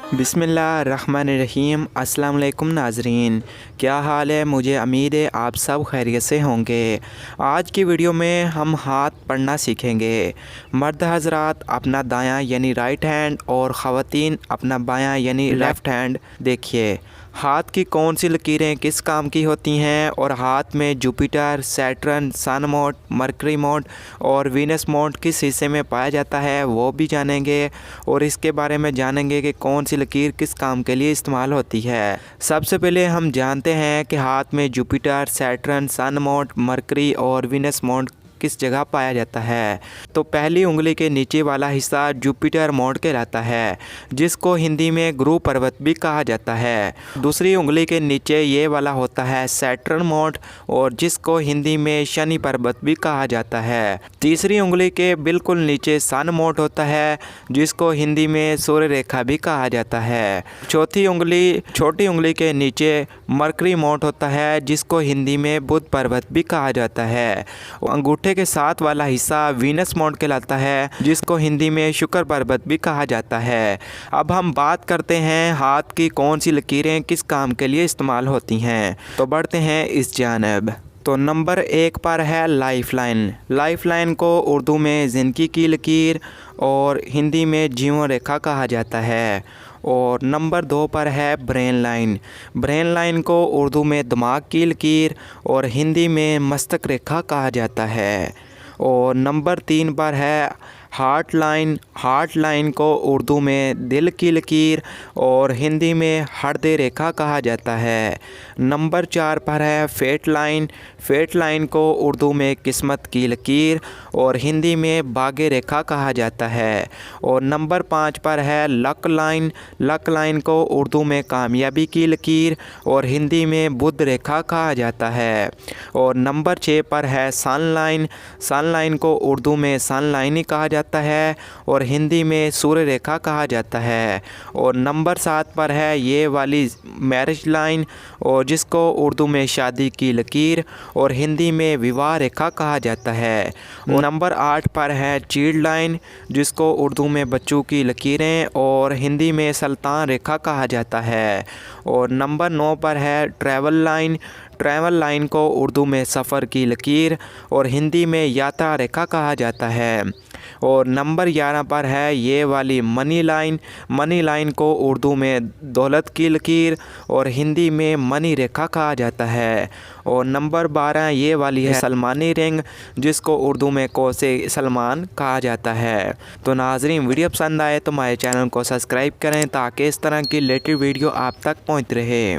बिस्मिल्लाहिर्रहमानिर्रहीम। अस्सलाम वालेकुम नाज़रीन, क्या हाल है? मुझे उम्मीद है आप सब खैरियत से होंगे। आज की वीडियो में हम हाथ पढ़ना सीखेंगे। मर्द हज़रात अपना दायां यानी राइट हैंड और ख़वातीन अपना बायां यानी लेफ़्ट हैंड देखिए। हाथ की कौन सी लकीरें किस काम की होती हैं और हाथ में जुपिटर, सैटर्न, सन मोड, मरकरी मोड और वीनस मोड किस हिस्से में पाया जाता है वो भी जानेंगे और इसके बारे में जानेंगे कि कौन सी लकीर किस काम के लिए इस्तेमाल होती है। सबसे पहले हम जानते हैं कि हाथ में जुपिटर, सैटर्न, सन मोड, मरकरी और वीनस मोड किस जगह पाया जाता है। तो पहली उंगली के नीचे वाला हिस्सा जुपिटर मोड कहलाता है, जिसको हिंदी में गुरु पर्वत भी कहा जाता है। दूसरी उंगली के नीचे ये वाला होता है सैटर्न मोड और जिसको हिंदी में शनि पर्वत भी कहा जाता है। तीसरी उंगली के बिल्कुल नीचे सन मोड होता है, जिसको हिंदी में सूर्य रेखा भी कहा जाता है। छोटी उंगली के नीचे मरकरी मोड होता है, जिसको हिंदी में बुध पर्वत भी कहा जाता है। अंगूठे के साथ वाला हिस्सा वीनस मोड कहलाता है, जिसको हिंदी में शुक्र पर्वत भी कहा जाता है। अब हम बात करते हैं हाथ की कौन सी लकीरें किस काम के लिए इस्तेमाल होती हैं। तो बढ़ते हैं इस जानिब। तो नंबर 1 पर है लाइफ लाइन। लाइफ लाइन को उर्दू में ज़िंदगी की लकीर और हिंदी में जीवन रेखा कहा जाता है। और नंबर 2 पर है ब्रेन लाइन। ब्रेन लाइन को उर्दू में दिमाग की लकीर और हिंदी में मस्तक रेखा कहा जाता है। और नंबर 3 पर है हार्ट लाइन। हार्ट लाइन को उर्दू में दिल की लकीर और हिंदी में हृदय रेखा कहा जाता है। नंबर 4 पर है फेट लाइन। फेट लाइन को उर्दू में किस्मत की लकीर और हिंदी में भाग्य रेखा कहा जाता है। और नंबर 5 पर है लक लाइन। लक लाइन को उर्दू में कामयाबी की लकीर और हिंदी में बुध रेखा कहा जाता है। और नंबर 6 पर है सन लाइन। सन लाइन को उर्दू में सन लाइन ही कहा जाता है और हिंदी में सूर्य रेखा कहा जाता है। और नंबर 7 पर है ये वाली मैरिज लाइन और जिसको उर्दू में शादी की लकीर और हिंदी में विवाह रेखा कहा जाता है। और नंबर 8 पर है चील्ड लाइन, जिसको उर्दू में बच्चों की लकीरें और हिंदी में सुल्तान रेखा कहा जाता है। और नंबर 9 पर है ट्रैवल लाइन। ट्रैवल लाइन को उर्दू में सफ़र की लकीर और हिंदी में यात्रा रेखा कहा जाता है। और नंबर 11 पर है ये वाली मनी लाइन। मनी लाइन को उर्दू में दौलत की लकीर और हिंदी में मनी रेखा कहा जाता है। और नंबर 12 ये वाली है सलमानी रिंग, जिसको उर्दू में कोसे सलमान कहा जाता है। तो नाज़रीन, वीडियो पसंद आए तो हमारे चैनल को सब्सक्राइब करें ताकि इस तरह की लेटेस्ट वीडियो आप तक पहुँच रहे।